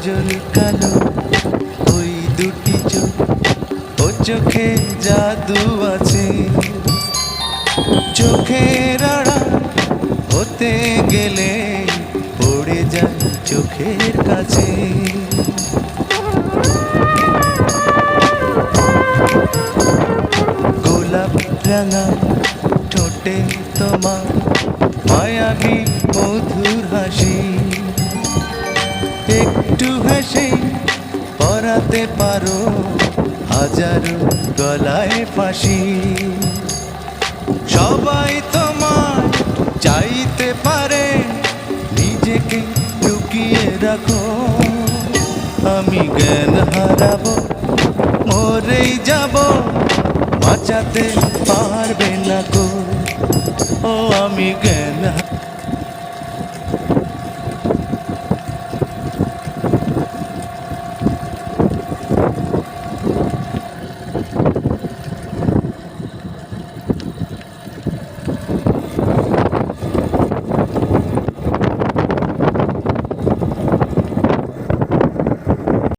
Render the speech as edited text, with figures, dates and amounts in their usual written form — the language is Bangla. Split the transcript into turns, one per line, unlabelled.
সজল কালো ওই দুটি চোখ, ও চোখে জাদু আছে। চোখের আড়াল হতে গেলে পড়ে যায় চোখের কাছে। গোলাপ রাঙা ঠোঁটে তোমার মায়াবী মধুর হাসি, একটু হেসে পরাতে পারো হাজারো গলায় ফাঁসি। সবাই তোমার চাইতে পারে, নিজেকে লুকিয়ে রাখো। আমি জ্ঞান হারাবো, মরেই যাব, বাঁচাতে পারবে না কো। ও আমি জ্ঞান